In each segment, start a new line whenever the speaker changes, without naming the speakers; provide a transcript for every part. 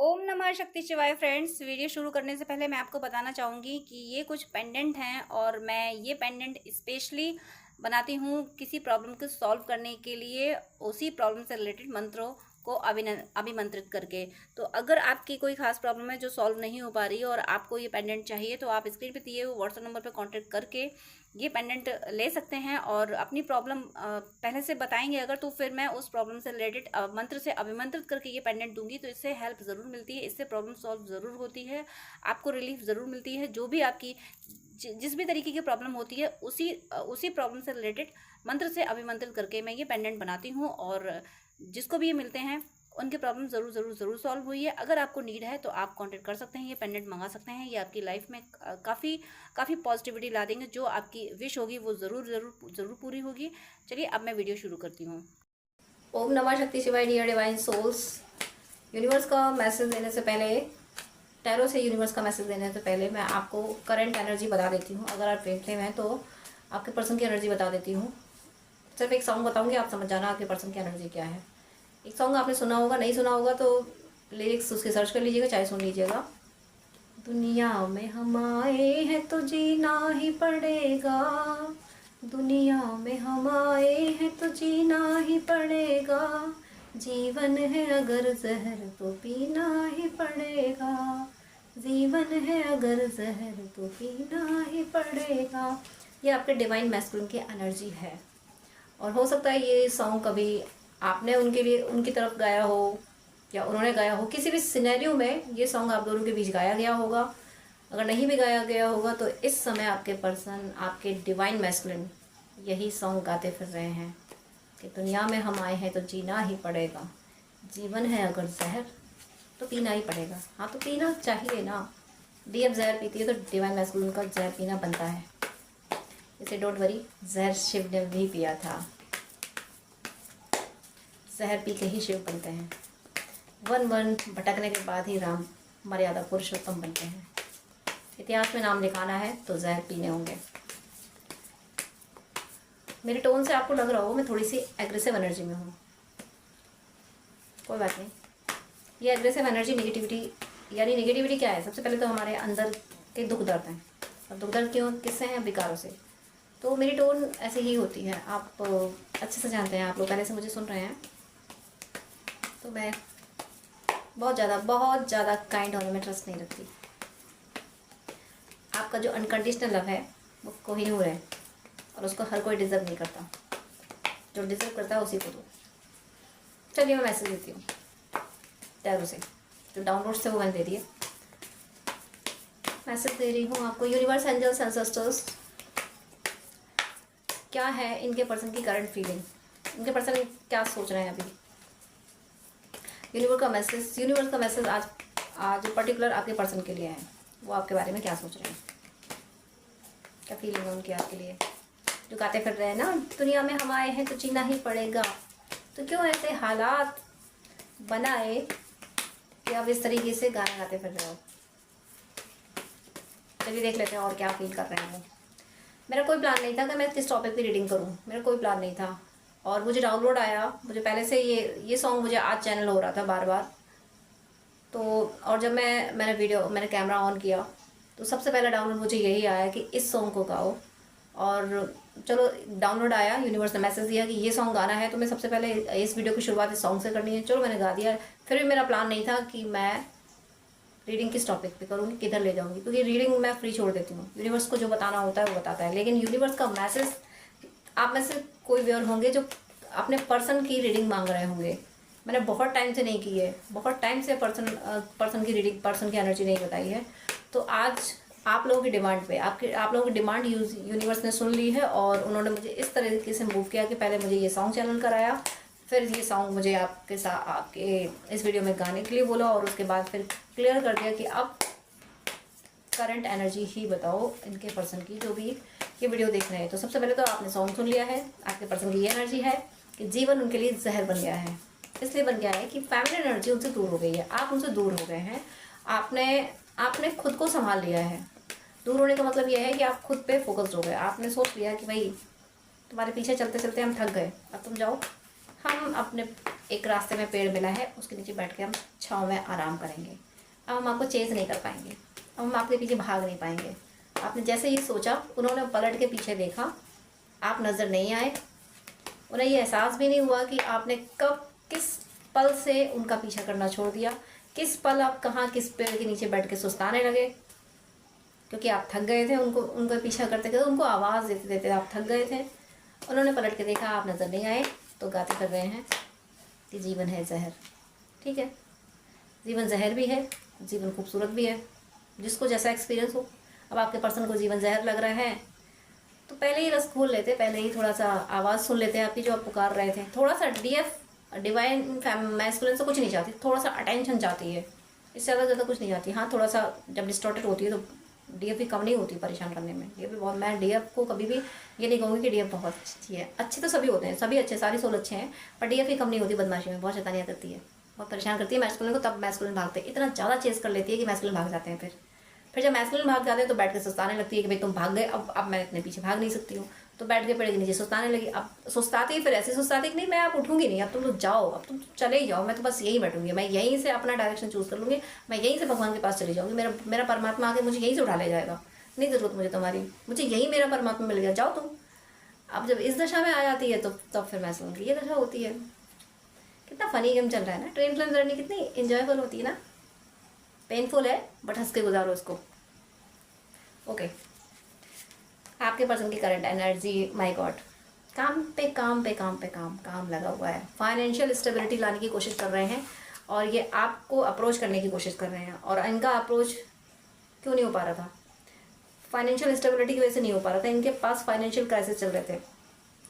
ओम नमः शक्ति शिवाय फ्रेंड्स। वीडियो शुरू करने से पहले मैं आपको बताना चाहूँगी कि ये कुछ पेंडेंट हैं और मैं ये पेंडेंट स्पेशली बनाती हूँ किसी प्रॉब्लम को सॉल्व करने के लिए, उसी प्रॉब्लम से रिलेटेड मंत्रों को अभिमंत्रित करके। तो अगर आपकी कोई खास प्रॉब्लम है जो सॉल्व नहीं हो पा रही है और आपको ये पेंडेंट चाहिए, तो आप स्क्रीन पे दिए हुए व्हाट्सएप नंबर पे कांटेक्ट करके ये पेंडेंट ले सकते हैं और अपनी प्रॉब्लम पहले से बताएंगे अगर, तो फिर मैं उस प्रॉब्लम से रिलेटेड मंत्र से अभिमंत्रित करके ये पेंडेंट दूंगी। तो इससे हेल्प ज़रूर मिलती है, इससे प्रॉब्लम सॉल्व ज़रूर होती है, आपको रिलीफ ज़रूर मिलती है। जो भी आपकी जिस भी तरीके की प्रॉब्लम होती है उसी प्रॉब्लम से रिलेटेड मंत्र से अभिमंत्रित करके मैं ये पेंडेंट बनाती हूँ और जिसको भी ये मिलते हैं उनकी प्रॉब्लम ज़रूर ज़रूर ज़रूर सॉल्व हुई है। अगर आपको नीड है तो आप कांटेक्ट कर सकते हैं, ये पेंडेंट मंगा सकते हैं। ये आपकी लाइफ में काफ़ी पॉजिटिविटी ला देंगे। जो आपकी विश होगी वो ज़रूर ज़रूर ज़रूर पूरी होगी। चलिए अब मैं वीडियो शुरू करती हूँ। ओम नमः शक्ति शिवाय डियर डिवाइन सोल्स। यूनिवर्स का मैसेज देने से पहले, टैरो से यूनिवर्स का मैसेज देने से पहले मैं आपको करंट एनर्जी बता देती हूँ। अगर आप ट्रेन में हैं तो आपके पर्सन की एनर्जी बता देती हूँ। सिर्फ एक सॉन्ग बताऊँगी, आप समझ जाना आपके पर्सन की एनर्जी क्या है। एक सॉन्ग आपने सुना होगा, नहीं सुना होगा तो लिरिक्स उसके सर्च कर लीजिएगा, चाहे सुन लीजिएगा। दुनिया में हम आए हैं तो जीना ही पड़ेगा, दुनिया में हम आए हैं तो जीना ही पड़ेगा, जीवन है अगर जहर तो पीना ही पड़ेगा, जीवन है अगर जहर तो पीना ही पड़ेगा। ये आपके डिवाइन मैस्कुलिन की एनर्जी है और हो सकता है ये सॉन्ग कभी आपने उनके लिए उनकी तरफ गाया हो या उन्होंने गाया हो। किसी भी सिनेरियो में ये सॉन्ग आप दोनों के बीच गाया गया होगा। अगर नहीं भी गाया गया होगा तो इस समय आपके पर्सन, आपके डिवाइन मैस्कुलिन यही सॉन्ग गाते फिर रहे हैं कि दुनिया में हम आए हैं तो जीना ही पड़ेगा, जीवन है अगर जहर तो पीना ही पड़ेगा। हाँ, तो पीना चाहिए ना। डी अब जहर पीती है तो डिवाइन मैस्कुलिन का जहर पीना बनता है। इसे डोंट वरी, जहर शिव ने भी पिया था, जहर पी के ही शिव बनते हैं। वन वन भटकने के बाद ही राम मर्यादा पुरुषोत्तम बनते हैं। इतिहास में नाम लिखाना है तो जहर पीने होंगे। मेरे टोन से आपको लग रहा हो मैं थोड़ी सी एग्रेसिव एनर्जी में हूँ, कोई बात नहीं। ये एग्रेसिव एनर्जी नेगेटिविटी, यानी नेगेटिविटी क्या है? सबसे पहले तो हमारे अंदर के दुख दर्द हैं। और दुख दर्द क्यों, किससे हैं? विकारों से। तो मेरी टोन ऐसे ही होती है, आप अच्छे से जानते हैं, आप लोग पहले से मुझे सुन रहे हैं। तो मैं बहुत ज़्यादा काइंड होने में ट्रस्ट नहीं रखती। आपका जो अनकंडीशनल लव है वो कोहिनूर है और उसको हर कोई डिज़र्व नहीं करता। जो डिज़र्व करता है उसी को दो। चलिए मैं मैसेज देती हूँ टैरो से, जो डाउनलोड से वो मैंने दे दिए। मैसेज दे रही हूँ आपको। यूनिवर्स, एंजल्स, एंसेस्टर्स, क्या है इनके पर्सन की करंट फीलिंग, इनके पर्सन क्या सोच रहे हैं अभी। यूनिवर्स का मैसेज आज पर्टिकुलर आपके पर्सन के लिए है। वो आपके बारे में क्या सोच रहे हैं, क्या फीलिंग है उनकी आपके लिए। जो गाते फिर रहे हैं ना, दुनिया में हम आए हैं तो जीना ही पड़ेगा, तो क्यों ऐसे हालात बनाए कि आप इस तरीके से गाना गाते फिर रहे हो। चलिए देख लेते हैं और क्या फील कर रहे हैं वो। मेरा कोई प्लान नहीं था कि मैं किस टॉपिक पे रीडिंग करूं, मेरा कोई प्लान नहीं था। और मुझे डाउनलोड आया, मुझे पहले से ये सॉन्ग मुझे आज चैनल हो रहा था बार बार। तो और जब मैंने कैमरा ऑन किया तो सबसे पहला डाउनलोड मुझे यही आया कि इस सॉन्ग को गाओ। और चलो डाउनलोड आया, यूनिवर्स ने मैसेज दिया कि ये सॉन्ग गाना है, तो मैं सबसे पहले इस वीडियो की शुरुआत इस सॉन्ग से करनी है। चलो मैंने गा दिया। फिर भी मेरा प्लान नहीं था कि मैं रीडिंग किस टॉपिक पे करूँगी, किधर ले जाऊँगी, क्योंकि रीडिंग मैं फ्री छोड़ देती हूँ। यूनिवर्स को जो बताना होता है वो बताता है। लेकिन यूनिवर्स का मैसेज, आप में से कोई व्यूअर होंगे जो अपने पर्सन की रीडिंग मांग रहे होंगे। मैंने बहुत टाइम से नहीं की है, बहुत टाइम से पर्सन की रीडिंग, पर्सन की एनर्जी नहीं बताई है। तो आज आप लोगों की डिमांड पे, आप लोगों की डिमांड यूनिवर्स ने सुन ली है और उन्होंने मुझे इस तरीके से मूव किया कि पहले मुझे ये सॉन्ग चैनल कराया, फिर ये सॉन्ग मुझे आपके इस वीडियो में गाने के लिए बोला और उसके बाद फिर क्लियर कर दिया कि अब करंट एनर्जी ही बताओ इनके पर्सन की, जो भी ये वीडियो देख रहे हैं। तो सबसे पहले तो आपने सॉन्ग सुन लिया है। आपके पर्सन की ये एनर्जी है कि जीवन उनके लिए जहर बन गया है। इसलिए बन गया है कि फैमिली एनर्जी उनसे दूर हो गई है, आप उनसे दूर हो गए हैं। आपने खुद को संभाल लिया है। दूर होने का मतलब यह है कि आप खुद पे फोकस्ड हो गए। आपने सोच लिया कि भाई तुम्हारे पीछे चलते चलते हम थक गए, अब तुम जाओ, हम अपने एक रास्ते में पेड़ मिला है, उसके नीचे बैठ के हम छाँव में आराम करेंगे। अब हम आपको चेज़ नहीं कर पाएंगे, अब हम आपके पीछे भाग नहीं पाएंगे। आपने जैसे ही सोचा, उन्होंने पलट के पीछे देखा, आप नज़र नहीं आए। उन्हें ये एहसास भी नहीं हुआ कि आपने कब किस पल से उनका पीछा करना छोड़ दिया, किस पल आप कहाँ किस पेड़ के नीचे बैठ के सुस्ताने लगे, क्योंकि आप थक गए थे। उनका पीछा करते करते, उनको आवाज़ देते देते आप थक गए थे। उन्होंने पलट के देखा, आप नज़र नहीं आए, तो गाते कर रहे हैं कि जीवन है जहर। ठीक है, जीवन जहर भी है, जीवन खूबसूरत भी है, जिसको जैसा एक्सपीरियंस हो। अब आपके पर्सन को जीवन जहर लग रहा है तो पहले ही रस खोल लेते, पहले ही थोड़ा सा आवाज़ सुन लेते हैं आपकी जो आप पुकार रहे थे। थोड़ा सा डीएफ डिवाइन मैस्कुलिन से कुछ नहीं चाहती, थोड़ा सा अटेंशन चाहती है, इससे ज़्यादा कुछ नहीं चाहती। हाँ, थोड़ा सा जब डिस्टॉर्टेड होती है तो डीएफ भी कम नहीं होती परेशान करने में। डीएफ भी बहुत, मैं डीएफ को कभी भी ये नहीं कहूँगी कि डीएफ बहुत अच्छी है। अच्छे तो सभी होते हैं, सभी अच्छे, सारी सोल अच्छे हैं, पर डीएफ ही कम नहीं होती बदमाशी में, बहुत शैतानियाँ करती है, बहुत परेशान करती है मैस्कुलिन को। तब मैस्कुलिन भागते हैं, इतना ज़्यादा चेस कर लेती है कि मैस्कुलिन भाग जाते हैं। फिर जब मैस्कुलिन भाग जाते हैं तो बैठ के सुस्ताने लगती है कि भाई तुम भाग गए, अब मैं इतने पीछे भाग नहीं सकती हूँ। तो बैठ के पेड़ के नीचे सुस्ताने लगी। अब सुस्ताती, फिर ऐसी सुस्ताती कि नहीं मैं आप उठूंगी नहीं, अब तुम तो जाओ, अब तुम चले ही जाओ, मैं तो बस यहीं बैठूंगी, मैं यहीं से अपना डायरेक्शन चूज़ कर लूँगी, मैं यहीं से भगवान के पास चली जाऊँगी, मेरा परमात्मा आके मुझे यहीं से उठा ले जाएगा, नहीं ज़रूरत मुझे तुम्हारी, मुझे यही मेरा परमात्मा मिल गया, जाओ तुम। अब जब इस दशा में आ जाती है तो तब फिर मैं समझूंगी ये दशा होती है। कितना फनी गेम चल रहा है ना, ट्रेन फिल्म जर्नी कितनी इंजॉयफुल होती है ना। पेनफुल है बट हंस के गुजारो उसको। ओके, आपके पर्सन की करंट एनर्जी, माय गॉड, काम पे काम पे काम पे काम लगा हुआ है। फाइनेंशियल स्टेबिलिटी लाने की कोशिश कर रहे हैं और ये आपको अप्रोच करने की कोशिश कर रहे हैं, और इनका अप्रोच क्यों नहीं हो पा रहा था? फाइनेंशियल स्टेबिलिटी की वजह से नहीं हो पा रहा था। इनके पास फाइनेंशियल क्राइसिस चल रहे थे,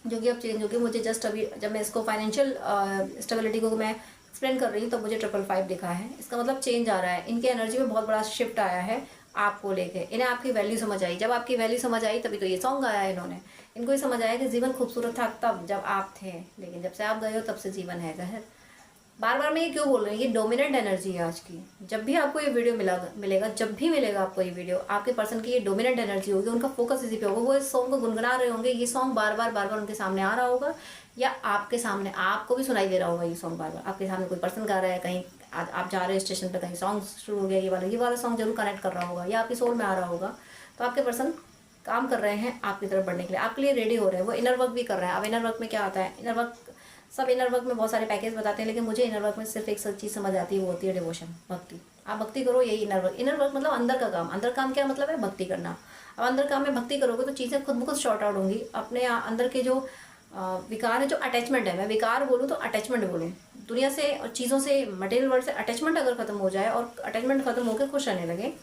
जो कि अब चेंज हो गए। मुझे जस्ट अभी जब मैं इसको फाइनेंशियल स्टेबिलिटी को मैं एक्सप्लेन कर रही हूँ, तो मुझे 555 दिखा है। इसका मतलब चेंज आ रहा है, इनके एनर्जी में बहुत बड़ा शिफ्ट आया है आपको लेके। इन्हें आपकी वैल्यू समझ आई, जब आपकी वैल्यू समझ आई तभी तो ये सॉन्ग गाया है इन्होंने। इनको ये समझ आया कि जीवन खूबसूरत था तब जब आप थे, लेकिन जब से आप गए हो तब से जीवन है जहर। बार बार मैं ये क्यों बोल रही हूँ, ये डोमिनेंट एनर्जी है आज की। जब भी आपको ये वीडियो मिलेगा, जब भी मिलेगा आपको ये वीडियो, आपके पर्सन की ये डोमिनेंट एनर्जी होगी, उनका फोकस इसी पे होगा। वो इस सॉन्ग को गुनगुना रहे होंगे, ये सॉन्ग बार बार उनके सामने आ रहा होगा, या आपके सामने आपको भी सुनाई दे रहा होगा ये सॉन्ग बार बार। आपके सामने कोई पर्सन गा रहा है, कहीं आप जा रहे हो स्टेशन पर, कहीं सॉन्ग शुरू हो गया, ये वाला सॉन्ग जरूर कनेक्ट कर रहा होगा, या आपकी सोल में आ रहा होगा। तो आपके पर्सन काम कर रहे हैं आपकी तरफ बढ़ने के लिए, आपके लिए रेडी हो रहे हैं, वो इनर वर्क भी कर रहे हैं। अब इनर वर्क में क्या आता है, इनर वर्क, सब इनर वर्क में बहुत सारे पैकेज बताते हैं, लेकिन मुझे इनर वर्क में सिर्फ एक चीज़ समझ आती है, वो होती है डिवोशन, भक्ति। आप भक्ति करो, यही इनर वर्क। इनर वर्क मतलब अंदर का काम। अंदर काम क्या मतलब है? भक्ति करना। अब अंदर काम में भक्ति करोगे तो चीज़ें खुद ब खुद शॉर्ट आउट होंगी। अपने अंदर के जो विकार है, जो अटैचमेंट है, मैं विकार बोलूँ तो अटैचमेंट बोलूँ, दुनिया से और चीज़ों से, मटेरियल वर्ल्ड से अटैचमेंट अगर खत्म हो जाए और अटैचमेंट खत्म होकर खुश रहने लगे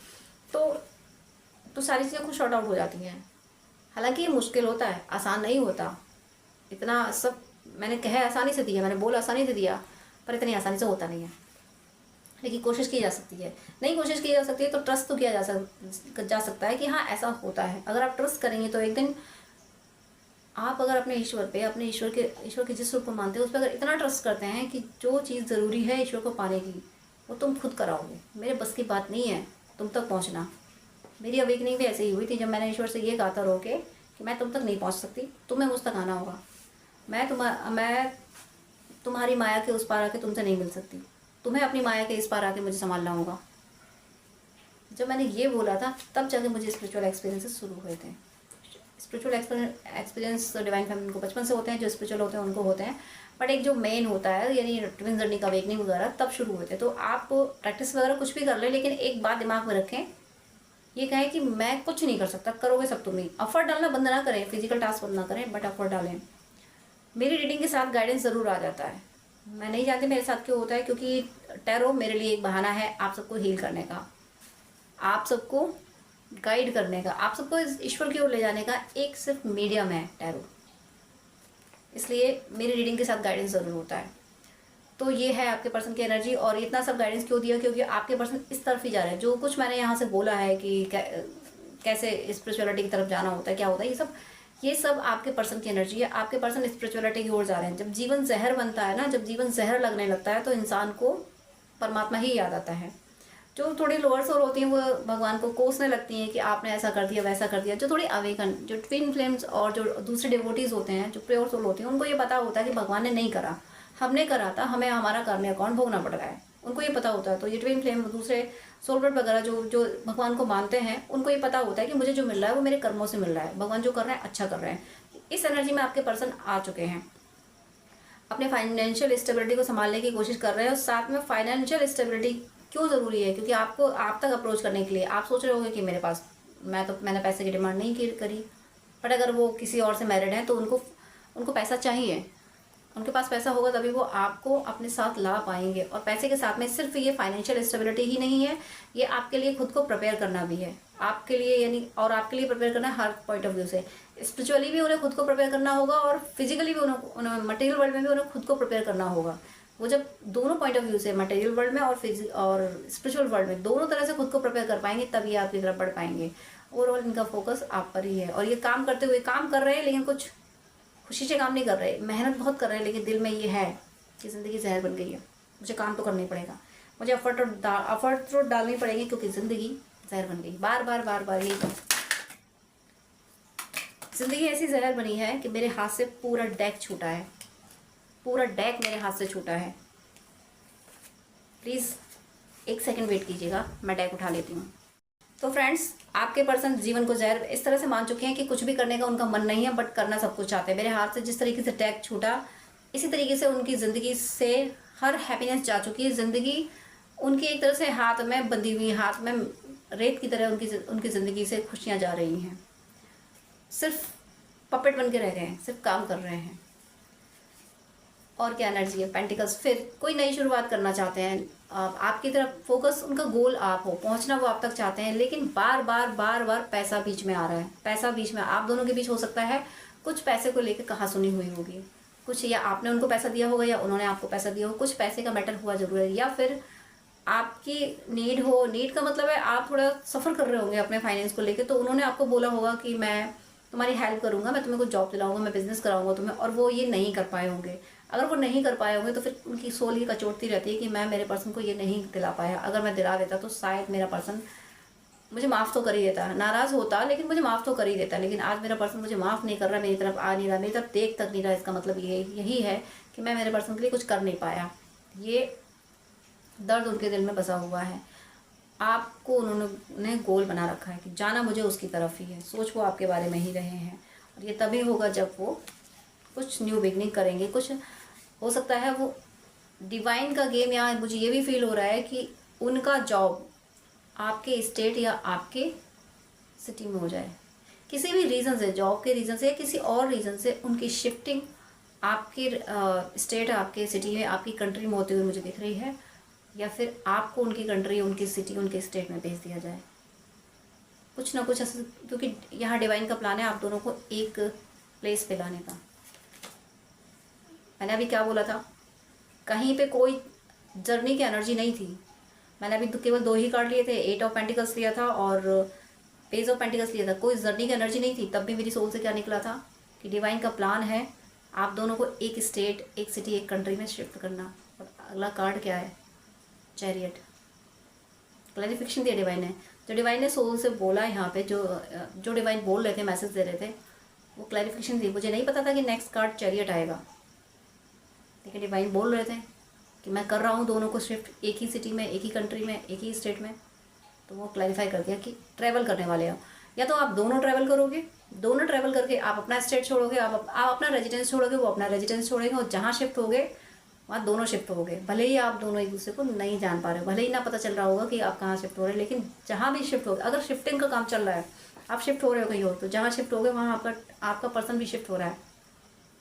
तो सारी चीज़ें खुद शॉर्ट आउट हो जाती हैं। हालांकि ये मुश्किल होता है, आसान नहीं होता। इतना सब मैंने कहा आसानी से दिया, मैंने बोला आसानी से दिया, पर इतनी आसानी से होता नहीं है। लेकिन कोशिश की जा सकती है। नहीं कोशिश की जा सकती है तो ट्रस्ट तो किया जा सकता है कि हाँ ऐसा होता है। अगर आप ट्रस्ट करेंगे तो एक दिन आप, अगर अपने ईश्वर पे, अपने ईश्वर के जिस रूप को मानते हैं उस पर अगर इतना ट्रस्ट करते हैं कि जो चीज़ ज़रूरी है ईश्वर को पाने की, वो तुम खुद कराओगे। मेरे बस की बात नहीं है तुम तक पहुँचना। मेरी अवेकनिंग भी ऐसे ही हुई थी, जब मैंने ईश्वर से ये कहा था रो के कि मैं तुम तक नहीं पहुँच सकती, तुम्हें मुझ तक आना होगा। मैं तुम्हारी माया के उस पार आके तुमसे नहीं मिल सकती, तुम्हें अपनी माया के इस पार आके मुझे संभालना होगा। जब मैंने ये बोला था तब जाके मुझे स्पिरिचुअल एक्सपीरियंसेस शुरू हुए थे। स्पिरिचुअल एक्सपीरियंस डिवाइन फैमिली को बचपन से होते हैं, जो स्पिरिचुअल होते हैं उनको होते हैं, बट एक जो मेन होता है यानी ट्विन जर्नी का अवेकनिंग वगैरह तब शुरू हुए थे। तो आप प्रैक्टिस वगैरह कुछ भी कर ले, लेकिन एक बात दिमाग में रखें, ये कहें कि मैं कुछ नहीं कर सकता, करोगे सब तुम ही। एफर्ट डालना बंद ना करें, फिजिकल टास्क बंद ना करें, बट एफर्ट डालें। मेरी रीडिंग के साथ गाइडेंस ज़रूर आ जाता है। मैं नहीं जानती मेरे साथ क्यों होता है, क्योंकि टैरो मेरे लिए एक बहाना है आप सबको हील करने का, आप सबको गाइड करने का, आप सबको इस ईश्वर की ओर ले जाने का एक सिर्फ मीडियम है टैरो। इसलिए मेरी रीडिंग के साथ गाइडेंस ज़रूर होता है। तो ये है आपके पर्सन की एनर्जी। और इतना सब गाइडेंस क्यों दिया? क्योंकि आपके पर्सन इस तरफ ही जा रहे हैं। जो कुछ मैंने यहाँ से बोला है कि कैसे स्पिरिचुअलिटी की तरफ जाना होता है, क्या होता है, ये सब आपके पर्सन की एनर्जी है। आपके पर्सन स्पिरिचुअलिटी की ओर जा रहे हैं। जब जीवन जहर बनता है ना, जब जीवन जहर लगने लगता है तो इंसान को परमात्मा ही याद आता है। जो थोड़ी लोअर सोल होती हैं वो भगवान को कोसने लगती हैं कि आपने ऐसा कर दिया, वैसा कर दिया। जो थोड़ी अवेकन, जो ट्विन फ्लेम्स और जो दूसरे डिवोटीज होते हैं, जो प्योर सोल होती हैं, उनको ये पता होता है कि भगवान ने नहीं करा, हमने करा था, हमें हमारा कर्म अकाउंट भोगना पड़ रहा है। उनको ये पता होता है। तो ये ट्विन फ्लेम, दूसरे सोलवर्ड वगैरह जो जो भगवान को मानते हैं, उनको ये पता होता है कि मुझे जो मिल रहा है वो मेरे कर्मों से मिल रहा है, भगवान जो कर रहे हैं अच्छा कर रहे हैं। इस एनर्जी में आपके पर्सन आ चुके हैं, अपने फाइनेंशियल स्टेबिलिटी को संभालने की कोशिश कर रहे हैं। और साथ में फाइनेंशियल स्टेबिलिटी क्यों ज़रूरी है, क्योंकि आपको आप तक अप्रोच करने के लिए आप सोच रहे होंगे कि मेरे पास, मैंने पैसे की डिमांड नहीं करी, बट अगर वो किसी और से मैरिड हैं तो उनको पैसा चाहिए। उनके पास पैसा होगा तभी वो आपको अपने साथ ला पाएंगे। और पैसे के साथ में सिर्फ ये फाइनेंशियल स्टेबिलिटी ही नहीं है, ये आपके लिए खुद को प्रिपेयर करना भी है, आपके लिए यानी, और आपके लिए प्रिपेयर करना है हर पॉइंट ऑफ व्यू से। स्पिरिचुअली भी उन्हें खुद को प्रिपेयर करना होगा, और फिजिकली भी उन्हें मटेरियल वर्ल्ड में भी उन्हें खुद को प्रिपेयर करना होगा। वो जब दोनों पॉइंट ऑफ व्यू से, मटेरियल वर्ल्ड में और स्पिरिचुअल वर्ल्ड में, दोनों तरह से खुद को प्रिपेयर कर पाएंगे, तभी आपकी तरफ बढ़ पाएंगे। ओवरऑल इनका फोकस आप पर ही है। और ये काम करते हुए काम कर रहे हैं, लेकिन कुछ खुशी से काम नहीं कर रहे, मेहनत बहुत कर रहे हैं, लेकिन दिल में ये है कि ज़िंदगी जहर बन गई है, मुझे काम तो करना ही पड़ेगा, मुझे एफर्ट तो डालनी पड़ेगी, क्योंकि ज़िंदगी जहर बन गई। बार बार यही ज़िंदगी ऐसी जहर बनी है कि मेरे हाथ से पूरा डेक छूटा है, पूरा डेक मेरे हाथ से छूटा है। प्लीज़ 1 सेकंड वेट कीजिएगा, मैं डेक उठा लेती हूँ। तो फ्रेंड्स, आपके पर्सन जीवन को जहर इस तरह से मान चुके हैं कि कुछ भी करने का उनका मन नहीं है, बट करना सब कुछ चाहते हैं। मेरे हाथ से जिस तरीके से डेक छूटा, इसी तरीके से उनकी ज़िंदगी से हर हैप्पीनेस जा चुकी है। ज़िंदगी उनकी एक तरह से हाथ में बंधी हुई, हाथ में रेत की तरह उनकी ज़िंदगी से खुशियाँ जा रही हैं। सिर्फ पपेट बन के रह गए हैं, सिर्फ काम कर रहे हैं। और क्या एनर्जी है, पेंटिकल्स। फिर कोई नई शुरुआत करना चाहते हैं, आपकी तरफ फोकस, उनका गोल आप हो, पहुंचना वो आप तक चाहते हैं, लेकिन बार बार पैसा बीच में आ रहा है। पैसा बीच में आप दोनों के बीच हो सकता है कुछ पैसे को लेकर कहासुनी हुई होगी, कुछ या आपने उनको पैसा दिया होगा या उन्होंने आपको पैसा दिया हो, कुछ पैसे का मैटर हुआ जरूर है। या फिर आपकी नीड हो, नीड का मतलब है आप थोड़ा सफ़र कर रहे होंगे अपने फाइनेंस को लेकर, तो उन्होंने आपको बोला होगा कि मैं तुम्हारी हेल्प करूंगा, मैं तुम्हें कुछ जॉब दिलाऊंगा, मैं बिजनेस कराऊंगा तुम्हें, और वो ये नहीं कर पाए होंगे। अगर वो नहीं कर पाए होंगे तो फिर उनकी सोल ये कचोटती रहती है कि मैं मेरे पर्सन को ये नहीं दिला पाया, अगर मैं दिला देता तो शायद मेरा पर्सन मुझे माफ़ तो कर ही देता, नाराज़ होता लेकिन मुझे माफ़ तो कर ही देता। लेकिन आज मेरा पर्सन मुझे माफ़ नहीं कर रहा, मेरी तरफ आ नहीं रहा, मेरी तरफ देख तक नहीं रहा। इसका मतलब यही है कि मैं मेरे पर्सन के लिए कुछ कर नहीं पाया। ये दर्द उनके दिल में बसा हुआ है। आपको उन्होंने गोल बना रखा है कि जाना मुझे उसकी तरफ ही है, सोच वो आपके बारे में ही रहे हैं। और ये तभी होगा जब वो कुछ न्यू बिगनिंग करेंगे। कुछ हो सकता है वो डिवाइन का गेम, या मुझे ये भी फील हो रहा है कि उनका जॉब आपके स्टेट या आपके सिटी में हो जाए, किसी भी रीज़न से, जॉब के रीज़न से या किसी और रीज़न से उनकी शिफ्टिंग आपके स्टेट, आपके सिटी में, आपकी कंट्री में होते हुए मुझे दिख रही है। या फिर आपको उनकी कंट्री, उनकी सिटी, उनके स्टेट में भेज दिया जाए, कुछ ना कुछ ऐसा, क्योंकि यहाँ डिवाइन का प्लान है आप दोनों को एक प्लेस पे लाने का। मैंने अभी क्या बोला था, कहीं पे कोई जर्नी की एनर्जी नहीं थी। मैंने अभी तो केवल 2 ही कार्ड लिए थे, 8 ऑफ पेंटिकल्स लिया था और पेज ऑफ पेंटिकल्स लिया था। कोई जर्नी की एनर्जी नहीं थी। तब भी मेरी सोल से क्या निकला था कि डिवाइन का प्लान है आप दोनों को एक स्टेट, एक सिटी, एक कंट्री में शिफ्ट करना। और अगला कार्ड क्या है, चैरियट। क्लैरिफिकेशन दिया डिवाइन ने, जो डिवाइन ने सोल से बोला यहाँ पे, जो डिवाइन बोल रहे थे, मैसेज दे रहे थे, वो क्लैरिफिकेशन दी। मुझे नहीं पता था कि नेक्स्ट कार्ड चैरियट आएगा, लेकिन डिवाइन बोल रहे थे कि मैं कर रहा हूँ दोनों को शिफ्ट, एक ही सिटी में, एक ही कंट्री में, एक ही स्टेट में। तो वो क्लैरिफाई कर दिया कि ट्रैवल करने वाले हो, या तो आप दोनों ट्रैवल करोगे, दोनों ट्रैवल करके आप अपना स्टेट छोड़ोगे, आप अपना रेजिडेंस छोड़ोगे, वो अपना रेजिडेंस छोड़ेंगे, और जहाँ शिफ्ट होगे वहाँ दोनों शिफ्ट हो गए। भले ही आप दोनों एक दूसरे को नहीं जान पा रहे हो, भले ही ना पता चल रहा होगा कि आप कहाँ शिफ्ट हो रहे हैं, लेकिन जहाँ भी शिफ्ट हो गए, अगर शिफ्टिंग का काम चल रहा है, आप शिफ्ट हो रहे हो कहीं और, तो जहाँ शिफ्ट हो गए वहाँ आपका पर्सन भी शिफ्ट हो रहा है।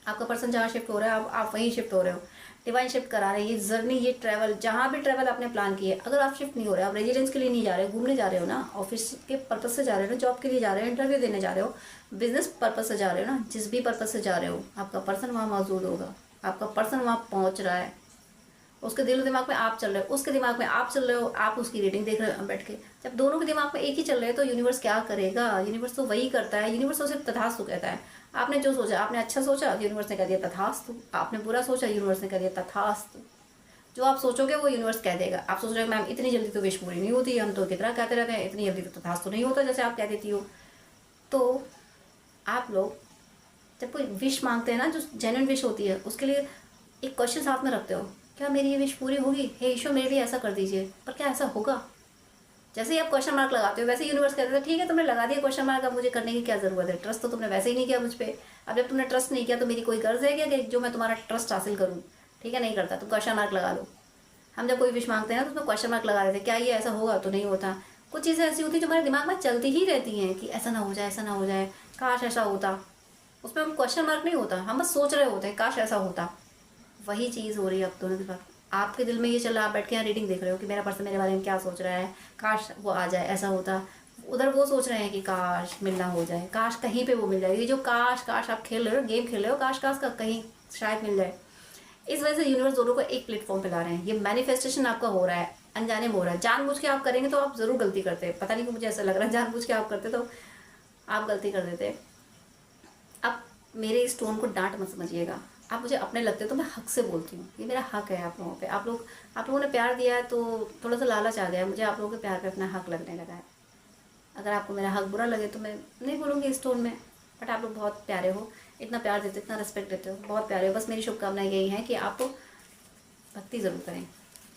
आपका पर्सन जहाँ शिफ्ट हो रहा है आप वहीं शिफ्ट हो रहे हो। डिवाइन शिफ्ट करा रहे हैं। ये जर्नी, ये ट्रैवल, जहाँ भी ट्रैवल आपने प्लान किया है, अगर आप शिफ्ट नहीं हो रहे, आप रेजिडेंस के लिए नहीं जा रहे हो, घूमने जा रहे हो ना, ऑफिस के पर्पज से जा रहे हो ना, जॉब के लिए जा रहे हो, इंटरव्यू देने जा रहे हो, बिजनेस पर्पज से जा रहे हो ना, जिस भी पर्पज से जा रहे हो, आपका पर्सन वहाँ मौजूद होगा। आपका पर्सन वहाँ पहुँच रहा है, उसके दिल दिमाग में आप चल रहे हो, उसके दिमाग में आप चल रहे हो, आप उसकी रीडिंग देख रहे हो बैठ के। जब दोनों के दिमाग में एक ही चल रहे हैं तो यूनिवर्स क्या करेगा, यूनिवर्स तो वही करता है। यूनिवर्स तो सिर्फ तथास्तु कहता है। आपने जो सोचा, आपने अच्छा सोचा, यूनिवर्स ने कह दिया तथास्तु। आपने बुरा सोचा, यूनिवर्स ने कह दिया तथास्तु। जो आप सोचोगे वो यूनिवर्स कह देगा। आप सोच रहे हो मैम इतनी जल्दी तो विश पूरी नहीं होती, हम तो कितना कहते रहते हैं, इतनी जल्दी तो तथास्तु नहीं होता जैसे आप कह देती हो। तो आप लोग जब कोई विश मांगते हैं ना, जो जेन्युइन विश होती है, उसके लिए एक क्वेश्चन साथ में रखते हो, क्या मेरी ये विश पूरी होगी? हे ईश्वर मेरे लिए ऐसा कर दीजिए, पर क्या ऐसा होगा? जैसे ही आप क्वेश्चन मार्क लगाते हो वैसे ही यूनिवर्स कहता है ठीक है तुमने लगा दिया क्वेश्चन मार्क, अब मुझे करने की क्या जरूरत है? ट्रस्ट तो तुमने वैसे ही नहीं किया मुझ पर। अब जब तुमने ट्रस्ट नहीं किया तो मेरी कोई गर्ज है क्या कि जो मैं तुम्हारा ट्रस्ट हासिल करूँ? ठीक है, नहीं करता, तुम क्वेश्चन मार्क लगा लो। हम जब कोई विश मांगते हैं ना तो उसमें क्वेश्चन मार्क लगा देते हैं, क्या ये ऐसा होगा? तो नहीं होता। कुछ चीज़ें ऐसी होती हैं जो हमारे दिमाग में चलती ही रहती हैं कि ऐसा ना हो जाए, ऐसा ना हो जाए, काश ऐसा होता। उसमें हम क्वेश्चन मार्क नहीं होता, हम बस सोच रहे होते हैं काश ऐसा होता। वही चीज़ हो रही है अब दोनों के साथ। आपके दिल में ये चल रहा है, आप बैठ के यहाँ रीडिंग देख रहे हो कि मेरा पर्सन मेरे बारे में क्या सोच रहा है, काश वो आ जाए, ऐसा होता। उधर वो सोच रहे हैं कि काश मिलना हो जाए, काश कहीं पे वो मिल जाए। ये जो काश काश आप खेल रहे हो, गेम खेल रहे हो, काश काश का कहीं शायद मिल जाए। इस वजह से यूनिवर्स दोनों को एक प्लेटफॉर्म पे ला रहे हैं। ये मैनिफेस्टेशन आपका हो रहा है, अनजाने में हो रहा है। जानबूझ के आप करेंगे तो आप ज़रूर गलती करते हैं, पता नहीं क्यों मुझे ऐसा लग रहा है जानबूझ के आप करते तो आप गलती कर देते। अब मेरे इस टोन को डांट मत समझिएगा, आप मुझे अपने लगते हो तो मैं हक से बोलती हूँ, ये मेरा हक है आप लोगों पे। आप लोगों ने प्यार दिया है तो थोड़ा सा लालच आ गया, मुझे आप लोगों के प्यार पे अपना हक लगने लगा है। अगर आपको मेरा हक बुरा लगे तो मैं नहीं बोलूँगी इस टोन में, बट आप लोग बहुत प्यारे हो, इतना प्यार देते हो, इतना रिस्पेक्ट देते हो, बहुत प्यारे हो। बस मेरी शुभकामनाएं यही है कि आप भक्ति ज़रूर करें।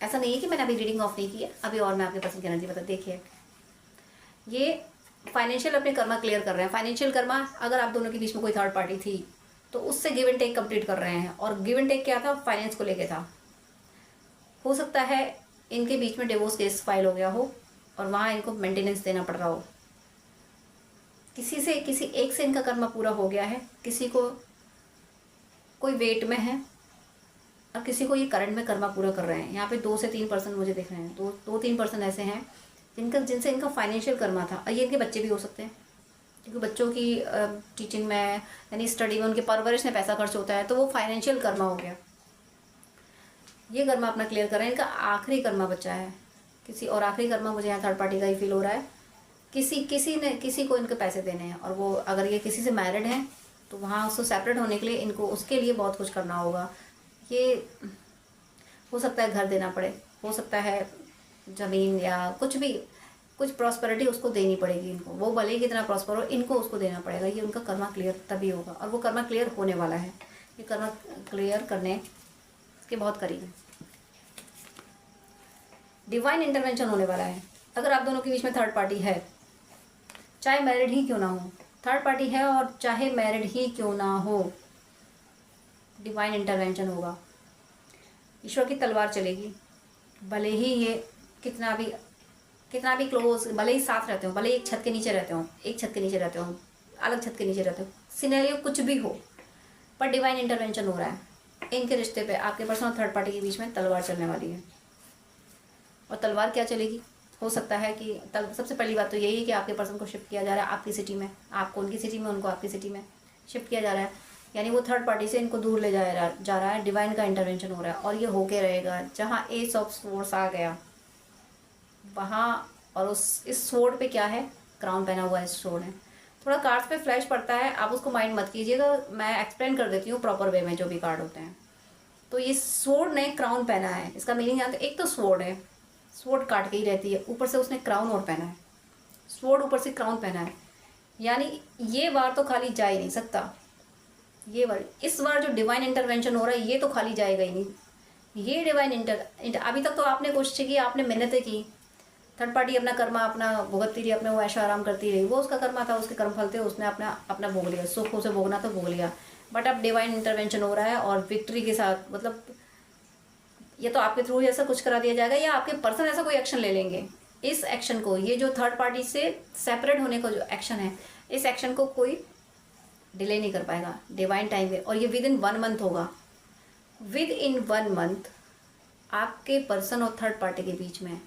ऐसा नहीं है कि मैंने अभी रीडिंग ऑफ नहीं की है, अभी और मैं आपके पर्सन की एनर्जी बता। देखिए ये फाइनेंशियल अपने कर्मा क्लियर कर रहे हैं। फाइनेंशियल कर्मा, अगर आप दोनों के बीच में कोई थर्ड पार्टी थी तो उससे गिव एंड टेक कंप्लीट कर रहे हैं। और गिव एंड टेक क्या था? फाइनेंस को लेके था। हो सकता है इनके बीच में डिवोर्स केस फाइल हो गया हो और वहाँ इनको मेंटेनेंस देना पड़ रहा हो। किसी एक से इनका कर्मा पूरा हो गया है, किसी को कोई वेट में है और किसी को ये करंट में कर्मा पूरा कर रहे हैं। यहाँ पे 2 से 3 पर्सन मुझे दिख रहे हैं, दो 3 पर्सन ऐसे हैं जिनसे इनका फाइनेंशियल कर्मा था। और ये इनके बच्चे भी हो सकते हैं, क्योंकि बच्चों की टीचिंग में यानी स्टडी में उनकी परवरिश में पैसा खर्च होता है, तो वो फाइनेंशियल कर्मा हो गया। ये कर्मा अपना क्लियर कर रहे हैं। इनका आखिरी कर्मा बचा है किसी और। आखिरी कर्मा मुझे यहाँ थर्ड पार्टी का ही फील हो रहा है। किसी को इनके पैसे देने हैं, और वो अगर ये किसी से मैरिड हैं तो वहाँ उसको सेपरेट होने के लिए इनको उसके लिए बहुत कुछ करना होगा। ये हो सकता है घर देना पड़े, हो सकता है ज़मीन या कुछ भी, कुछ प्रॉस्पेरिटी उसको देनी पड़ेगी इनको। वो भले ही कितना प्रॉस्पर हो, इनको उसको देना पड़ेगा। ये उनका कर्मा क्लियर तभी होगा, और वो कर्मा क्लियर होने वाला है। ये कर्मा क्लियर करने के बहुत करीब है। डिवाइन इंटरवेंशन होने वाला है। अगर आप दोनों के बीच में थर्ड पार्टी है, चाहे मैरिड ही क्यों ना हो, थर्ड पार्टी है और चाहे मैरिड ही क्यों ना हो, डिवाइन इंटरवेंशन होगा। ईश्वर की तलवार चलेगी। भले ही ये कितना भी क्लोज, भले ही साथ रहते हो, भले ही एक छत के नीचे रहते हो, अलग छत के नीचे रहते हो, सिनेरियो कुछ भी हो, पर डिवाइन इंटरवेंशन हो रहा है इनके रिश्ते पे। आपके पर्सन और थर्ड पार्टी के बीच में तलवार चलने वाली है। और तलवार क्या चलेगी? हो सकता है कि सबसे पहली बात तो यही है कि आपके पर्सन को शिफ्ट किया जा रहा है आपकी सिटी में, आपको उनकी सिटी में, उनको आपकी सिटी में शिफ्ट किया जा रहा है। यानी वो थर्ड पार्टी से इनको दूर ले जा रहा है। डिवाइन का इंटरवेंशन हो रहा है और ये होके रहेगा। जहाँ एस ऑफ स्वॉर्ड्स आ गया वहाँ, और इस स्वॉर्ड पे क्या है? क्राउन पहना हुआ है इस स्वॉर्ड है। थोड़ा कार्ड्स पे फ्लैश पड़ता है, आप उसको माइंड मत कीजिएगा, मैं एक्सप्लेन कर देती हूँ प्रॉपर वे में जो भी कार्ड होते हैं। तो ये स्वॉर्ड ने क्राउन पहना है, इसका मीनिंग यहाँ एक तो स्वॉर्ड है, स्वॉर्ड काट के ही रहती है, ऊपर से उसने क्राउन और पहना है। स्वॉर्ड ऊपर से क्राउन पहना है, यानी ये वार तो खाली जा ही नहीं सकता। ये वार, इस बार जो डिवाइन इंटरवेंशन हो रहा है ये तो खाली जाएगा ही नहीं। ये डिवाइन अभी तक तो आपने कोशिश की, आपने मेहनतें की, थर्ड पार्टी अपना कर्मा अपना भुगतती रही, अपने वो ऐशो आराम करती रही, वो उसका कर्मा था, उसके कर्म फल थे, उसने अपना भोग लिया, सुख उसे भोगना तो भोग लिया। बट अब डिवाइन इंटरवेंशन हो रहा है और विक्ट्री के साथ, मतलब ये तो आपके थ्रू ऐसा कुछ करा दिया जाएगा या आपके पर्सन ऐसा कोई एक्शन ले लेंगे। इस एक्शन को, ये जो थर्ड पार्टी से सेपरेट होने का जो एक्शन है, इस एक्शन को कोई डिले नहीं कर पाएगा डिवाइन टाइम में। और ये विद इन 1 मंथ होगा। विद इन 1 मंथ आपके पर्सन और थर्ड पार्टी के बीच में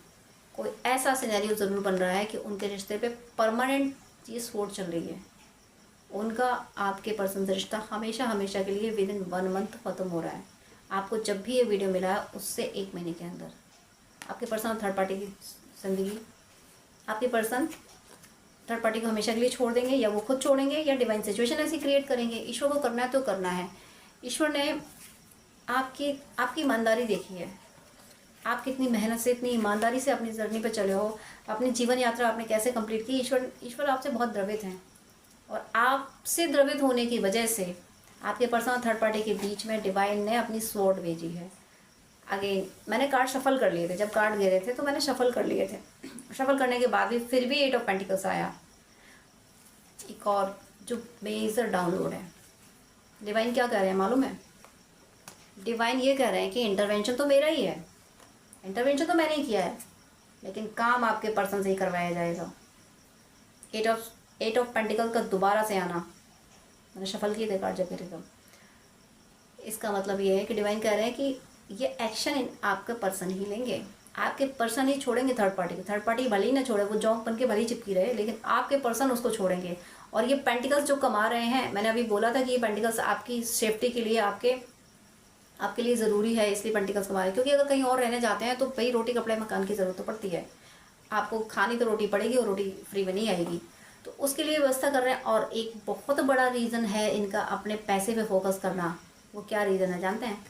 कोई ऐसा सिनेरियो ज़रूर बन रहा है कि उनके रिश्ते पे परमानेंट ये स्वॉर्ड चल रही है। उनका आपके पर्सन से रिश्ता हमेशा हमेशा के लिए विद इन 1 मंथ ख़त्म हो रहा है। आपको जब भी ये वीडियो मिला है उससे 1 महीने के अंदर आपके पर्सन और थर्ड पार्टी की ज़िंदगी, आपके पर्सन थर्ड पार्टी को हमेशा के लिए छोड़ देंगे, या वो खुद छोड़ेंगे, या डिवाइन सिचुएशन ऐसी क्रिएट करेंगे। ईश्वर को करना है तो करना है। ईश्वर ने आपकी ईमानदारी देखी है, आप कितनी मेहनत से, इतनी ईमानदारी से अपनी जर्नी पर चले हो, अपनी जीवन यात्रा आपने कैसे कंप्लीट की। ईश्वर आपसे बहुत द्रवित हैं, और आपसे द्रवित होने की वजह से आपके पर्सन और थर्ड पार्टी के बीच में डिवाइन ने अपनी स्वॉर्ड भेजी है। अगेन मैंने कार्ड शफल कर लिए थे, जब कार्ड गिरे थे तो मैंने शफल कर लिए थे। शफल करने के बाद भी फिर भी 8 ऑफ पेंटिकल्स आया। एक और जो मेजर डाउनलोड है, डिवाइन क्या कह रहे हैं मालूम है? डिवाइन ये कह रहे हैं कि इंटरवेंशन तो मेरा ही है, इंटरवेंशन तो मैंने ही किया है, लेकिन काम आपके पर्सन से ही करवाया जाएगा। 8 ऑफ पेंटिकल का दोबारा से आना, मैंने शफल किए थे कार्ड जब गिरे तब। इसका मतलब ये है कि डिवाइन कह रहे हैं कि ये एक्शन आपके पर्सन ही लेंगे, आपके पर्सन ही छोड़ेंगे थर्ड पार्टी को। थर्ड पार्टी भले ही ना छोड़े, वो जॉब बन के भले ही चिपकी रहे, लेकिन आपके पर्सन उसको छोड़ेंगे। और ये पेंटिकल्स जो कमा रहे हैं, मैंने अभी बोला था कि ये पेंटिकल्स आपकी सेफ्टी के लिए, आपके लिए ज़रूरी है, इसलिए पेंटिकल्स कमा रहे हैं। क्योंकि अगर कहीं और रहने जाते हैं तो भाई रोटी कपड़े मकान की ज़रूरत तो पड़ती है, आपको खानी तो रोटी पड़ेगी और रोटी फ्री में नहीं आएगी, तो उसके लिए व्यवस्था कर रहे हैं। और एक बहुत बड़ा रीज़न है इनका अपने पैसे पे फोकस करना। वो क्या रीज़न है जानते हैं?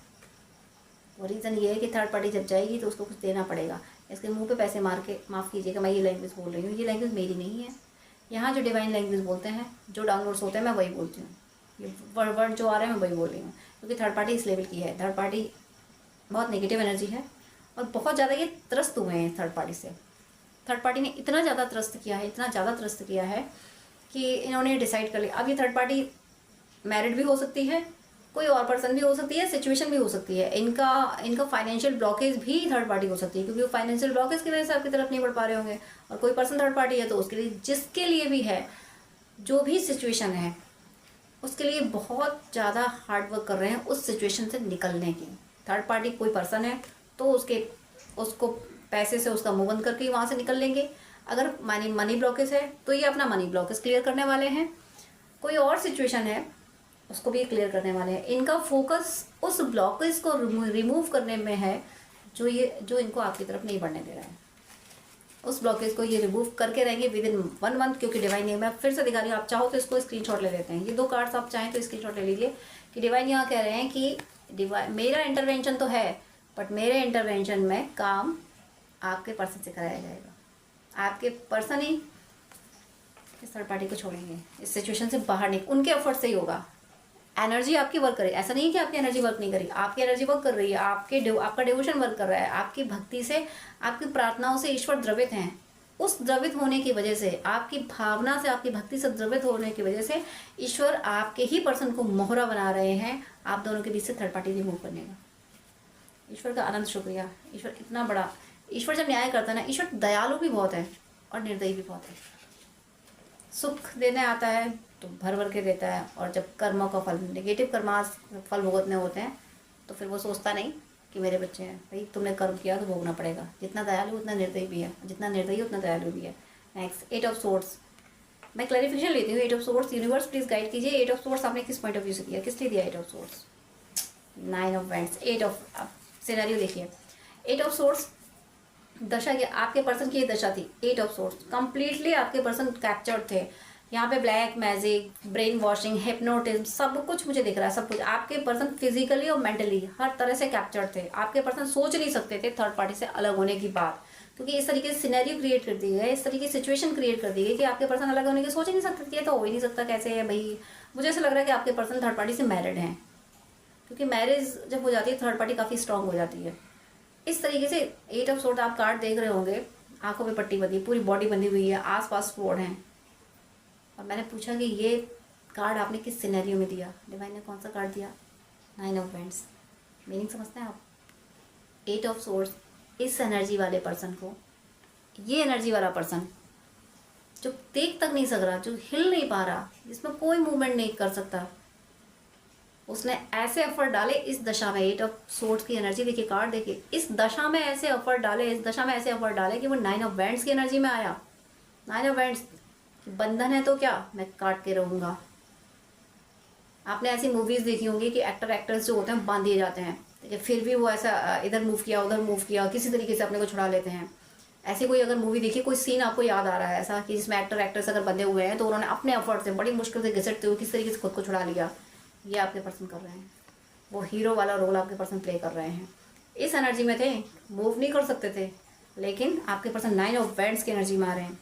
वो रीज़न ये है कि थर्ड पार्टी जब जाएगी तो उसको कुछ देना पड़ेगा। इसके मुंह पे पैसे मार के, माफ़ कीजिएगा मैं ये लैंग्वेज बोल रही हूँ, ये लैंग्वेज मेरी नहीं है। यहाँ जो डिवाइन लैंग्वेज बोलते हैं, जो डाउनलोड्स होते हैं, मैं वही बोलती हूँ। ये वर्ड जो आ रहे हैं मैं वही बोल रही हूँ, क्योंकि थर्ड पार्टी इस लेवल की है। थर्ड पार्टी बहुत नेगेटिव एनर्जी है और बहुत ज़्यादा ये त्रस्त हुए हैं थर्ड पार्टी से। थर्ड पार्टी ने इतना ज़्यादा त्रस्त किया है, इतना ज़्यादा त्रस्त किया है कि इन्होंने डिसाइड कर लिया अब ये थर्ड पार्टी मैरिड भी हो सकती है, कोई और पर्सन भी हो सकती है, सिचुएशन भी हो सकती है। इनका फाइनेंशियल ब्लॉकेज भी थर्ड पार्टी हो सकती है, क्योंकि वो फाइनेंशियल ब्लॉकेज की वजह से आपकी तरफ नहीं बढ़ पा रहे होंगे। और कोई पर्सन थर्ड पार्टी है तो उसके लिए, जिसके लिए भी है, जो भी सिचुएशन है, उसके लिए बहुत ज़्यादा हार्ड वर्क कर रहे हैं उस सिचुएशन से निकलने की। थर्ड पार्टी कोई पर्सन है तो उसको पैसे से उसका मुंह बंद करके वहाँ से निकल लेंगे। अगर मनी ब्लॉकेज है तो ये अपना मनी ब्लॉकेज क्लियर करने वाले हैं। कोई और सिचुएशन है उसको भी क्लियर करने वाले हैं। इनका फोकस उस ब्लॉकेज को रिमूव करने में है जो इनको आपकी तरफ नहीं बढ़ने दे रहा है। उस ब्लॉकेज को ये रिमूव करके रहेंगे विद इन 1 मंथ। क्योंकि डिवाइन ने, मैं फिर से दिखा रही हूँ, आप चाहो तो इसको स्क्रीनशॉट ले लेते हैं। ये 2 कार्ड्स आप चाहें तो स्क्रीनशॉट ले लीजिए कि डिवाइन यहाँ कह रहे हैं कि डिवाइन मेरा इंटरवेंशन तो है, बट मेरे इंटरवेंशन में काम आपके पर्सन से कराया जाएगा। आपके पर्सन ही इस थर्ड पार्टी को छोड़ेंगे, इस सिचुएशन से बाहर नहीं, उनके एफर्ट से ही होगा। एनर्जी आपकी वर्क करे, ऐसा नहीं है कि आपकी एनर्जी वर्क नहीं करी, आपकी एनर्जी वर्क कर रही है। आपका डिवोशन वर्क कर रहा है, आपकी भक्ति से, आपकी प्रार्थनाओं से ईश्वर द्रवित हैं। उस द्रवित होने की वजह से, आपकी भावना से, आपकी भक्ति से द्रवित होने की वजह से ईश्वर आपके ही पर्सन को मोहरा बना रहे हैं आप दोनों के बीच से थर्ड पार्टी रिमूव करने का। ईश्वर का अनंत शुक्रिया। ईश्वर इतना बड़ा, ईश्वर जब न्याय करता है ना, ईश्वर दयालु भी बहुत है और निर्दयी भी बहुत है। सुख देने आता है तो भर भर के देता है, और जब कर्मों का फल, नेगेटिव कर्मास फल भुगतने होते हैं तो फिर वो सोचता नहीं कि मेरे बच्चे हैं, भाई तुमने कर्म किया तो भोगना पड़ेगा। जितना दयालु उतना निर्दयी भी है, जितना निर्दयी उतना दयालु भी है। नेक्स्ट 8 ऑफ सोर्ड्स, मैं क्लैरिफिकेशन लेती हूँ। 8 of swords, universe please guide कीजिए। 8 ऑफ सोर्ड्स आपने किस पॉइंट ऑफ व्यू से किया, किसने दिया 8 of swords? 9 of wands, 8 of scenario देखिए। 8 ऑफ सोर्ड्स दशा की, आपके पर्सन की ये दशा थी। 8 ऑफ सोर्ड्स कंप्लीटली आपके पर्सन कैप्चर्ड थे। यहाँ पे black magic, brain washing, hypnotism, सब कुछ मुझे दिख रहा है। सब कुछ आपके पर्सन फिजिकली और मेंटली हर तरह से कैप्चर्ड थे। आपके पर्सन सोच नहीं सकते थे थर्ड पार्टी से अलग होने की बात, क्योंकि इस तरीके से सिनेरियो क्रिएट कर दी गई, इस तरीके की सिचुएशन क्रिएट कर दी गई कि आपके पर्सन अलग होने की सोच ही नहीं सकते। ये तो हो ही नहीं सकता, कैसे है भाई? मुझे ऐसा लग रहा है कि आपके पर्सन थर्ड पार्टी से मैरिड हैं, क्योंकि मैरिज जब हो जाती है थर्ड पार्टी काफ़ी स्ट्रांग हो जाती है। इस तरीके से 8 ऑफ सोर्ड आप कार्ड देख रहे होंगे, आंखों पे पट्टी बंधी, पूरी बॉडी बंधी हुई है, आसपास स्वॉर्ड हैं। और मैंने पूछा कि ये कार्ड आपने किस सिनेरियो में दिया? डिवाइन ने कौन सा कार्ड दिया? 9 ऑफ वैंड्स। मीनिंग समझते हैं आप? 8 ऑफ सोर्ड्स इस एनर्जी वाले पर्सन को, ये एनर्जी वाला पर्सन जो देख तक नहीं सक रहा, जो हिल नहीं पा रहा, जिसमें कोई मूवमेंट नहीं कर सकता, उसने ऐसे एफर्ट डाले इस दशा में। 8 ऑफ सोर्ड्स की एनर्जी देखिए, कार्ड देखिए, इस दशा में ऐसे एफर्ट डाले, इस दशा में ऐसे एफर्ट डाले कि वो 9 ऑफ वैंड्स की एनर्जी में आया। 9 ऑफ वैंड्स, बंधन है तो क्या, मैं काट के रहूँगा। आपने ऐसी मूवीज़ देखी होंगी कि एक्टर एक्ट्रेस जो होते हैं बांध दिए जाते हैं, लेकिन फिर भी वो ऐसा इधर मूव किया, उधर मूव किया, किसी तरीके से अपने को छुड़ा लेते हैं। ऐसी कोई अगर मूवी देखी, कोई सीन आपको याद आ रहा है ऐसा कि जिसमें एक्टर एक्ट्रेस अगर बंधे हुए हैं तो उन्होंने अपने एफर्ट से बड़ी मुश्किल से घिसटते हुए किस तरीके से खुद को छुड़ा लिया? ये आपके पर्सन कर रहे हैं। वो हीरो वाला रोल आपके पर्सन प्ले कर रहे हैं। इस एनर्जी में थे, मूव नहीं कर सकते थे, लेकिन आपके पर्सन 9 ऑफ वैंड्स की एनर्जी में आ रहे हैं,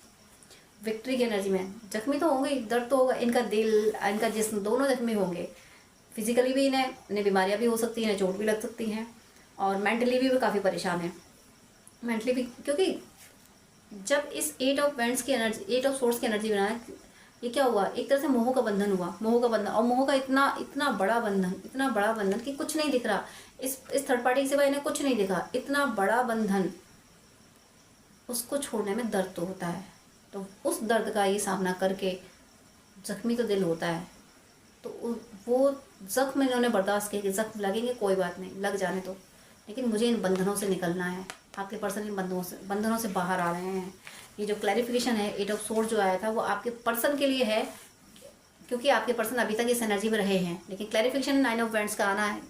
विक्ट्री की एनर्जी में। जख्मी तो होंगे, दर्द तो होगा, इनका दिल, इनका जिस्म दोनों जख्मी होंगे, फिजिकली भी इन्हें बीमारियां भी हो सकती हैं, चोट भी लग सकती हैं, और मेंटली भी काफ़ी परेशान है। मेंटली भी, क्योंकि जब इस 8 ऑफ एनर्जी, 8 ऑफ सोर्स की एनर्जी बनाया, ये क्या हुआ, एक तरह से मोह का बंधन हुआ, मोह का बंधन, और मोह का इतना इतना बड़ा बंधन, इतना बड़ा बंधन कि कुछ नहीं दिख रहा, इस थर्ड पार्टी के सिवा इन्हें कुछ नहीं दिखा, इतना बड़ा बंधन, उसको छोड़ने में दर्द तो होता है। तो उस दर्द का ये सामना करके जख्मी तो दिल होता है, तो वो जख्म इन्होंने बर्दाश्त किया कि जख्म लगेंगे, कोई बात नहीं, लग जाने तो, लेकिन मुझे इन बंधनों से निकलना है। आपके पर्सन इन बंधनों से बाहर आ रहे हैं। ये जो क्लैरिफिकेशन है 8 ऑफ सोर्ड जो आया था वो आपके पर्सन के लिए है, क्योंकि आपके पर्सन अभी तक इस एनर्जी में रहे हैं, लेकिन क्लैरिफिकेशन 9 ऑफ वैंड्स का आना है,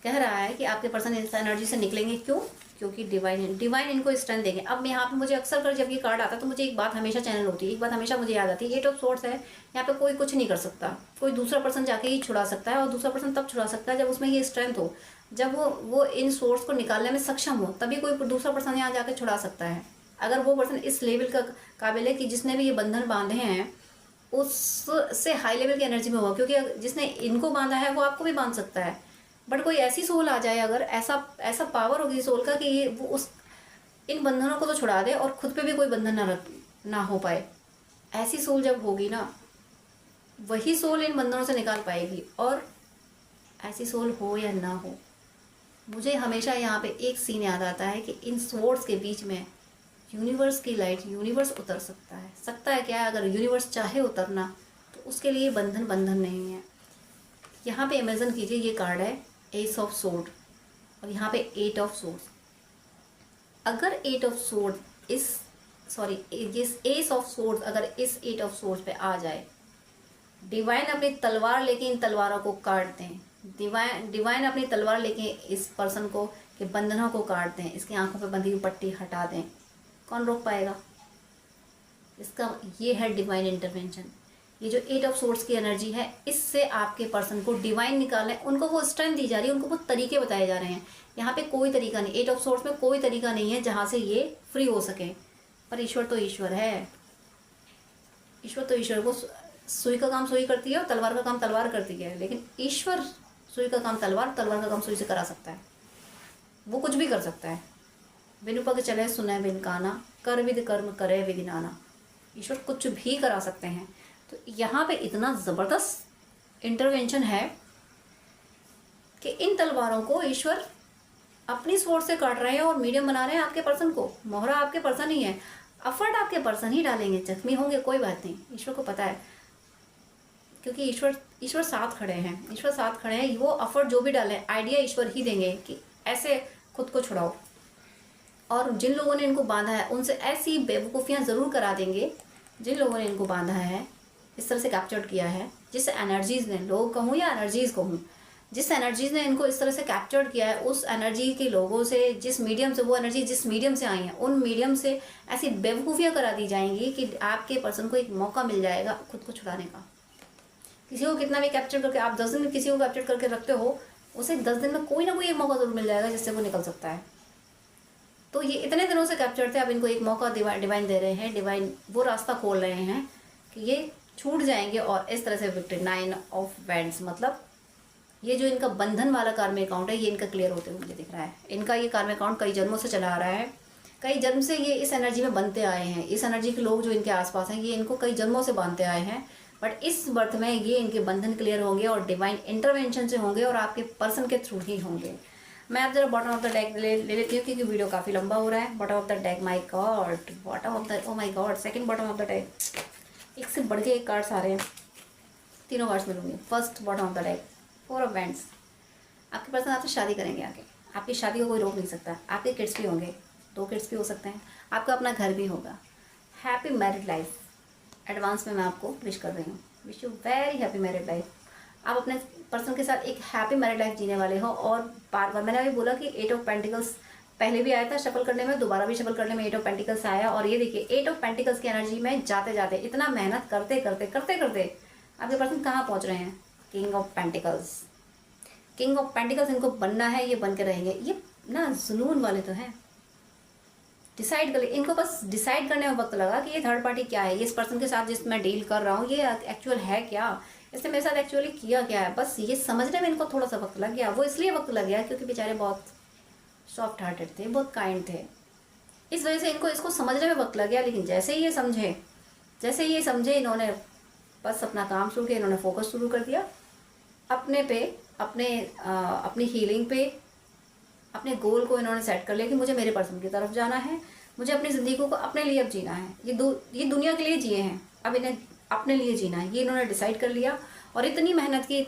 कह रहा है कि आपके पर्सन इस एनर्जी से निकलेंगे। क्यों? क्योंकि डिवाइन इनको स्ट्रेंथ देंगे। अब यहाँ पे मुझे अक्सर कर जब ये कार्ड आता है तो मुझे एक बात हमेशा चैनल होती है, एक बात हमेशा मुझे याद आती है, 8 ऑफ सोर्ड्स है, यहाँ पे कोई कुछ नहीं कर सकता, कोई दूसरा पर्सन जाके ही छुड़ा सकता है, और दूसरा पर्सन तब छुड़ा सकता है जब उसमें ये स्ट्रेंथ हो, जब वो इन सोर्स को निकालने में सक्षम हो, तभी कोई दूसरा पर्सन यहाँ जाके छुड़ा सकता है। अगर वो पर्सन इस लेवल का काबिल है कि जिसने भी ये बंधन बांधे हैं उससे हाई लेवल की एनर्जी में हुआ, क्योंकि जिसने इनको बांधा है वो आपको भी बांध सकता है। बट कोई ऐसी सोल आ जाए, अगर ऐसा पावर होगी सोल का कि ये वो उस इन बंधनों को तो छुड़ा दे और खुद पे भी कोई बंधन ना हो पाए, ऐसी सोल जब होगी ना, वही सोल इन बंधनों से निकाल पाएगी। और ऐसी सोल हो या ना हो, मुझे हमेशा यहाँ पे एक सीन याद आता है कि इन सोर्ड्स के बीच में यूनिवर्स की लाइट, यूनिवर्स उतर सकता है क्या? अगर यूनिवर्स चाहे उतरना तो उसके लिए बंधन नहीं है। यहाँ पे इमेजिन कीजिए, ये कार्ड है एस ऑफ सोर्ड और यहाँ पे 8 ऑफ सोर्ड। अगर 8 ऑफ सोर्ड इस एस ऑफ सोर्ड अगर इस 8 ऑफ सोर्ड पे आ जाए, डिवाइन अपनी तलवार लेके इन तलवारों को काट दें, डिवाइन अपनी तलवार लेके इस पर्सन को के बंधनों को काट दें, इसकी आंखों पे बंधी हुई पट्टी हटा दें, कौन रोक पाएगा? इसका ये है डिवाइन इंटरवेंशन। ये जो 8 ऑफ सोर्ड्स की एनर्जी है, इससे आपके पर्सन को डिवाइन निकालना है, उनको वो स्ट्रेंथ दी जा रही है, उनको वो तरीके बताए जा रहे हैं। यहाँ पे कोई तरीका नहीं, 8 ऑफ सोर्ड्स में कोई तरीका नहीं है जहाँ से ये फ्री हो सके। पर ईश्वर तो ईश्वर है, ईश्वर तो ईश्वर, वो सुई का काम सुई करती है और तलवार का काम तलवार करती है, लेकिन ईश्वर सुई का काम तलवार का काम सुई से करा सकता है। वो कुछ भी कर सकता है। बिनु पग चले सुने बिन काना, कर विद कर्म करे विधि नाना। ईश्वर कुछ भी करा सकते हैं। तो यहाँ पे इतना ज़बरदस्त इंटरवेंशन है कि इन तलवारों को ईश्वर अपनी सोर्स से काट रहे हैं और मीडियम बना रहे हैं आपके पर्सन को। मोहरा आपके पर्सन ही है, एफर्ट आपके पर्सन ही डालेंगे, जख्मी होंगे कोई बात नहीं, ईश्वर को पता है, क्योंकि ईश्वर साथ खड़े हैं, ईश्वर साथ खड़े हैं। वो एफर्ट जो भी डालें, आइडिया ईश्वर ही देंगे कि ऐसे खुद को छुड़ाओ। और जिन लोगों ने इनको बांधा है उनसे ऐसी बेवकूफ़ियाँ ज़रूर करा देंगे, जिन लोगों ने इनको बांधा है, इस तरह से कैप्चर्ड किया है, जिस एनर्जीज़ ने, लोग कहूँ या एनर्जीज़ कहूँ, जिस एनर्जीज़ ने इनको इस तरह से कैप्चर्ड किया है, उस एनर्जी के लोगों से, जिस मीडियम से वो एनर्जी जिस मीडियम से आई है, उन मीडियम से ऐसी बेवकूफ़ियाँ करा दी जाएंगी कि आपके पर्सन को एक मौका मिल जाएगा खुद को छुड़ाने का। किसी को कितना भी कैप्चर करके, आप 10 दिन में किसी को कैप्चर करके रखते हो, उसे 10 दिन में कोई ना कोई एक मौका जरूर मिल जाएगा जिससे वो निकल सकता है। तो ये इतने दिनों से कैप्चर थे, अब इनको एक मौका डिवाइन दे रहे हैं, डिवाइन वो रास्ता खोल रहे हैं कि ये छूट जाएंगे और इस तरह से विक्ट्री। 9 ऑफ वैंड्स मतलब ये जो इनका बंधन वाला कार्मिक अकाउंट है, ये इनका क्लियर होते हुए मुझे दिख रहा है। इनका ये कार्मिक अकाउंट कई जन्मों से चला आ रहा है, कई जन्म से ये इस एनर्जी में बनते आए हैं। इस एनर्जी के लोग जो इनके आसपास हैं, ये इनको कई जन्मों से बांधते आए हैं, बट इस बर्थ में ये इनके बंधन क्लियर होंगे और डिवाइन इंटरवेंशन से होंगे और आपके पर्सन के थ्रू ही होंगे। मैं अब जरा बॉटम ऑफ द डेक ले लेती हूँ क्योंकि वीडियो काफ़ी लंबा हो रहा है। Bottom of the deck, my God, bottom of the, oh my God, second bottom of the deck. एक से बढ़ के एक कार्ड्स आ रहे हैं, तीनों कार्ड्स मिलूंगी। First bottom of the deck, 4 of wands. आपके पर्सन आपसे शादी करेंगे आगे, आपकी शादी को कोई रोक नहीं सकता। आपके किड्स भी होंगे, 2 किड्स भी हो सकते हैं, आपका अपना घर भी होगा। हैप्पी मैरिड लाइफ एडवांस में मैं आपको विश कर रही हूँ। Wish you very happy married life. आप अपने पर्सन के साथ एक हैप्पी मैरिड लाइफ जीने वाले हो। और बार बार मैंने अभी बोला कि 8 ऑफ पेंटिकल्स पहले भी आया था शफल करने में, दोबारा भी शफल करने में 8 ऑफ पेंटिकल्स आया। और ये देखिए 8 ऑफ पेंटिकल्स की एनर्जी में जाते जाते, इतना मेहनत करते करते आपके पर्सन कहाँ पहुँच रहे हैं? King of pentacles. King of pentacles इनको बनना है, ये बन के रहेंगे। ये ना जुनून वाले तो हैं, डिसाइड कर, इनको बस डिसाइड करने में वक्त लगा कि ये थर्ड पार्टी क्या है, ये इस पर्सन के साथ जिस मैं डील कर रहा हूँ ये एक्चुअल है क्या, इसने मेरे साथ एक्चुअली किया क्या है, बस ये समझने में इनको थोड़ा सा वक्त लग गया। वो इसलिए वक्त लग गया क्योंकि बेचारे बहुत सॉफ्ट हार्टेड थे, बहुत काइंड थे, इस वजह से इनको इसको समझने में वक्त लग गया। लेकिन जैसे ही ये समझे इन्होंने बस अपना काम शुरू किया, इन्होंने फोकस शुरू कर दिया अपने पे, अपनी हीलिंग पे, अपने गोल को इन्होंने सेट कर लिया कि मुझे मेरे पर्सन की तरफ जाना है, मुझे अपनी ज़िंदगी को अपने लिए अब जीना है। ये दुनिया के लिए जिए हैं, अब इन्हें अपने लिए जीना है, ये इन्होंने डिसाइड कर लिया। और इतनी मेहनत की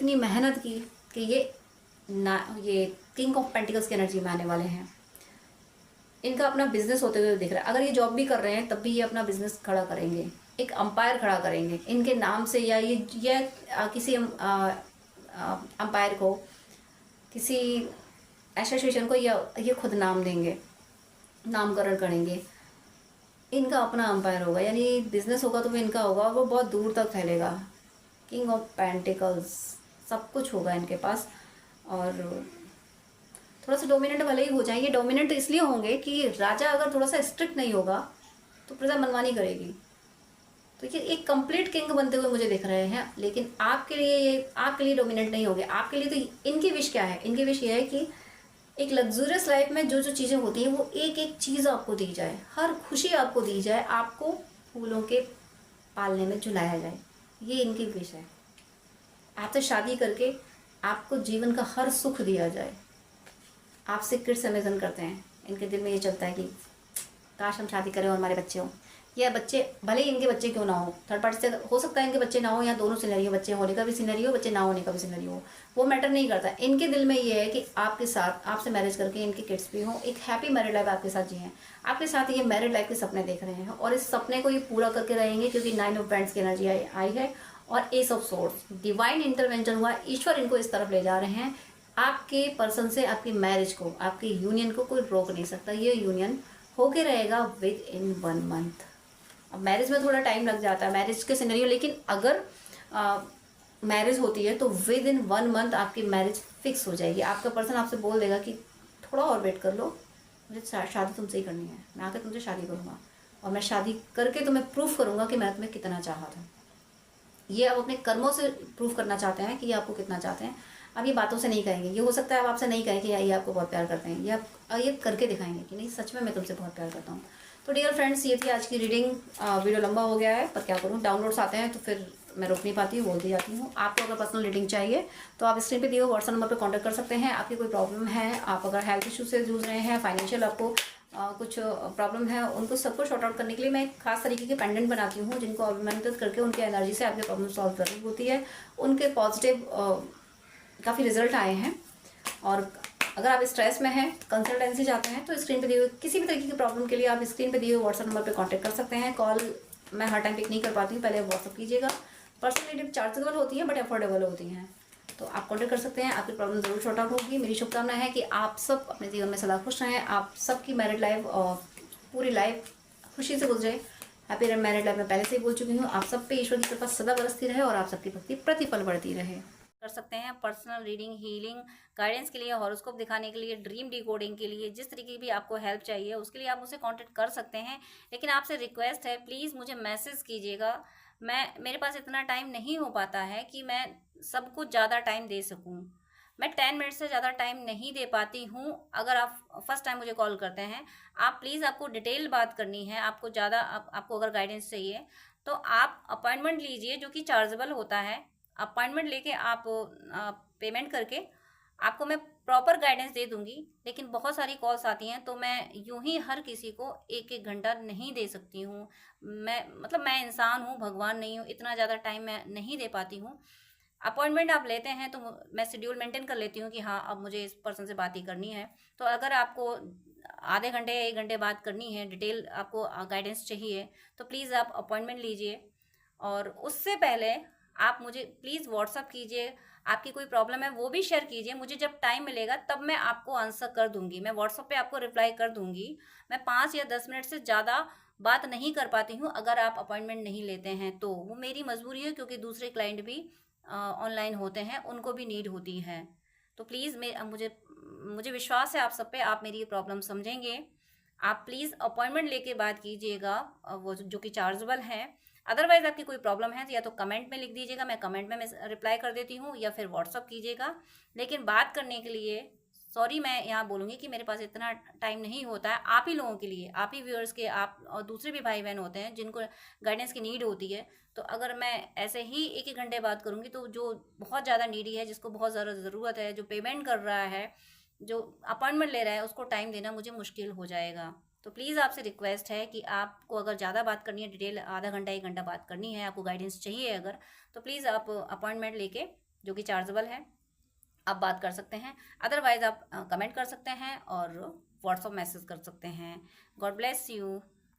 कि ये किंग ऑफ पेंटिकल्स की एनर्जी में आने वाले हैं। इनका अपना बिजनेस होते हुए दिख रहा है। अगर ये जॉब भी कर रहे हैं तब भी ये अपना बिजनेस खड़ा करेंगे, एक अंपायर खड़ा करेंगे इनके नाम से, या किसी अंपायर को, किसी एसोसिएशन को, या ये खुद नाम देंगे, नामकरण करेंगे। इनका अपना अंपायर होगा, यानी बिजनेस होगा तो वो इनका होगा और वो बहुत दूर तक फैलेगा। किंग ऑफ पेंटिकल्स, सब कुछ होगा इनके पास। और थोड़ा सा डोमिनेंट वाले ही हो जाएंगे। डोमिनेंट इसलिए होंगे कि राजा अगर थोड़ा सा स्ट्रिक्ट नहीं होगा तो प्रजा मनमानी करेगी। तो ये एक कंप्लीट किंग बनते हुए मुझे दिख रहे हैं। लेकिन आपके लिए डोमिनेंट नहीं होंगे। आपके लिए तो इनकी विश क्या है, इनकी विश ये है कि एक लग्जूरियस लाइफ में जो जो चीज़ें होती हैं वो एक एक चीज़ आपको दी जाए, हर खुशी आपको दी जाए, आपको फूलों के पालने में झुलाया जाए। ये इनकी विश है। आपसे शादी करके आपको जीवन का हर सुख दिया जाए। आपसे किड्स अमेजन करते हैं, इनके दिल में ये चलता है कि काश हम शादी करें और हमारे बच्चे हों, या बच्चे भले ही इनके बच्चे क्यों ना हो, थर्ड पार्टी से हो सकता है इनके बच्चे ना हो, या दोनों सिनेरियो, बच्चे होने का भी सिनेरियो, बच्चे ना होने का भी सिनेरियो हो, वो मैटर नहीं करता। इनके दिल में ये है कि आपके साथ, आपसे मैरिज करके इनके किड्स भी हों, एक हैप्पी मैरिड लाइफ आपके साथ जिए, आपके साथ ये मैरिड लाइफ के सपने देख रहे हैं और इस सपने को ये पूरा करके रहेंगे। क्योंकि 9 ऑफ पेंट्स की एनर्जी आई है और S of swords, divine intervention हुआ, ईश्वर इनको इस तरफ ले जा रहे हैं। आपके पर्सन से आपकी मैरिज को, आपकी यूनियन को कोई रोक नहीं सकता। ये यूनियन होके रहेगा विद इन 1 मंथ। अब मैरिज में थोड़ा टाइम लग जाता है, मैरिज के सिनेरियो, लेकिन अगर मैरिज होती है तो विद इन 1 मंथ आपकी मैरिज फिक्स हो जाएगी। आपका पर्सन आपसे बोल देगा कि थोड़ा और वेट कर लो, मुझे शादी तुमसे ही करनी है, मैं आकर तुमसे शादी करूँगा और मैं शादी करके तुम्हें प्रूफ करूँगा कि मैं तुम्हें कितना चाहा था। ये अब अपने कर्मों से प्रूफ करना चाहते हैं कि ये आपको कितना चाहते हैं। अब ये बातों से नहीं कहेंगे, ये हो सकता है अब आपसे नहीं कहें कि ये आपको बहुत प्यार करते हैं, ये करके दिखाएंगे कि नहीं सच में मैं तुमसे बहुत प्यार करता हूँ। तो डियर फ्रेंड्स, ये थी आज की रीडिंग। वीडियो लंबा हो गया है पर क्या करूँ, डाउनलोड्स आते हैं तो फिर मैं रोक नहीं पाती हूँ, बोलती जाती हूँ। आपको अगर पर्सनल रीडिंग चाहिए तो आप स्क्रीन पे दिए हुए व्हाट्सएप नंबर पर कॉन्टैक्ट कर सकते हैं। आपकी कोई प्रॉब्लम है, आप अगर हेल्थ इशू से जूझ रहे हैं, फाइनेंशियल आपको कुछ प्रॉब्लम है, उनको सबको शॉर्ट आउट करने के लिए मैं एक खास तरीके के पेंडेंट बनाती हूँ जिनको अभिमंत्रित करके उनके एनर्जी से आपकी प्रॉब्लम सॉल्व करनी होती है। उनके पॉजिटिव काफ़ी रिजल्ट आए हैं। और अगर आप स्ट्रेस में हैं, कंसल्टेंसी चाहते हैं, तो स्क्रीन पे दिए हुए किसी भी तरीके की प्रॉब्लम के लिए आप स्क्रीन पे दिए हुए व्हाट्सएप नंबर पे कांटेक्ट कर सकते हैं। कॉल मैं हर टाइम पिक नहीं कर पाती हूँ, पहले व्हाट्सएप कीजिएगा। पर्सनल रीडिंग चार्जेबल होती है बट अफोर्डेबल होती हैं, तो आप कॉन्टेक्ट कर सकते हैं। आपकी प्रॉब्लम जरूर शॉर्ट आउट होगी। मेरी शुभकामना है कि आप सब अपने जीवन में सदा खुश रहें, आप सबकी मैरिड लाइफ और पूरी लाइफ खुशी से गुजरे। हैप्पी मैरिड लाइफ में पहले से ही बोल चुकी हूँ। आप सब पे ईश्वर की कृपा सदा बरसती रहे और आप सबकी भक्ति प्रतिपल बढ़ती रहे। कर सकते हैं पर्सनल रीडिंग, हीलिंग, गाइडेंस के लिए, हॉरोस्कोप दिखाने के लिए, ड्रीम डिकोडिंग के लिए, जिस तरीके की भी आपको हेल्प चाहिए उसके लिए आप मुझसे कांटेक्ट कर सकते हैं। लेकिन आपसे रिक्वेस्ट है, प्लीज़ मुझे मैसेज कीजिएगा। मेरे पास इतना टाइम नहीं हो पाता है कि मैं सबको ज़्यादा टाइम दे सकूं। मैं 10 मिनट से ज़्यादा टाइम नहीं दे पाती हूँ। अगर आप फर्स्ट टाइम मुझे कॉल करते हैं, आप प्लीज़, आपको डिटेल बात करनी है, आपको ज़्यादा आपको अगर गाइडेंस चाहिए तो आप अपॉइंटमेंट लीजिए, जो कि चार्जेबल होता है। अपॉइंटमेंट लेके आप पेमेंट करके आपको मैं प्रॉपर गाइडेंस दे दूंगी। लेकिन बहुत सारी कॉल्स आती हैं तो मैं यूं ही हर किसी को 1-1 घंटा नहीं दे सकती हूँ। मैं इंसान हूँ, भगवान नहीं हूँ, इतना ज़्यादा टाइम मैं नहीं दे पाती हूँ। अपॉइंटमेंट आप लेते हैं तो मैं शेड्यूल मेंटेन कर लेती हूँ कि हाँ अब मुझे इस पर्सन से बात ही करनी है। तो अगर आपको आधे घंटे या 1 घंटे बात करनी है, डिटेल आपको गाइडेंस चाहिए, तो प्लीज़ आप अपॉइंटमेंट लीजिए। और उससे पहले आप मुझे प्लीज़ व्हाट्सअप कीजिए, आपकी कोई प्रॉब्लम है वो भी शेयर कीजिए। मुझे जब टाइम मिलेगा तब मैं आपको आंसर कर दूंगी, मैं व्हाट्सअप पे आपको रिप्लाई कर दूंगी। मैं 5 या 10 मिनट से ज़्यादा बात नहीं कर पाती हूँ अगर आप अपॉइंटमेंट नहीं लेते हैं तो। वो मेरी मजबूरी है, क्योंकि दूसरे क्लाइंट भी ऑनलाइन होते हैं, उनको भी नीड होती है। तो प्लीज़ मुझे विश्वास है आप सब पे, आप मेरी प्रॉब्लम समझेंगे। आप प्लीज़ अपॉइंटमेंट लेके बात कीजिएगा, वो जो कि चार्जेबल है। अदरवाइज आपकी कोई प्रॉब्लम है तो या तो कमेंट में लिख दीजिएगा, मैं कमेंट में रिप्लाई कर देती हूँ, या फिर व्हाट्सअप कीजिएगा। लेकिन बात करने के लिए सॉरी मैं यहाँ बोलूँगी कि मेरे पास इतना टाइम नहीं होता है। आप ही लोगों के लिए, आप ही व्यूअर्स के, आप और दूसरे भी भाई बहन होते हैं जिनको गाइडेंस की नीड होती है। तो अगर मैं ऐसे ही एक एक घंटे बात करूँगी तो जो बहुत ज़्यादा नीडी है, जिसको बहुत ज़्यादा ज़रूरत है, जो पेमेंट कर रहा है, जो अपॉइंटमेंट ले रहा है, उसको टाइम देना मुझे मुश्किल हो जाएगा। तो प्लीज़ आपसे रिक्वेस्ट है कि आपको अगर ज़्यादा बात करनी है, डिटेल आधा घंटा एक घंटा बात करनी है, आपको गाइडेंस चाहिए अगर, तो प्लीज़ आप अपॉइंटमेंट लेके, जो कि चार्जेबल है, आप बात कर सकते हैं। अदरवाइज आप कमेंट कर सकते हैं और व्हाट्सअप मैसेज कर सकते हैं। God bless you.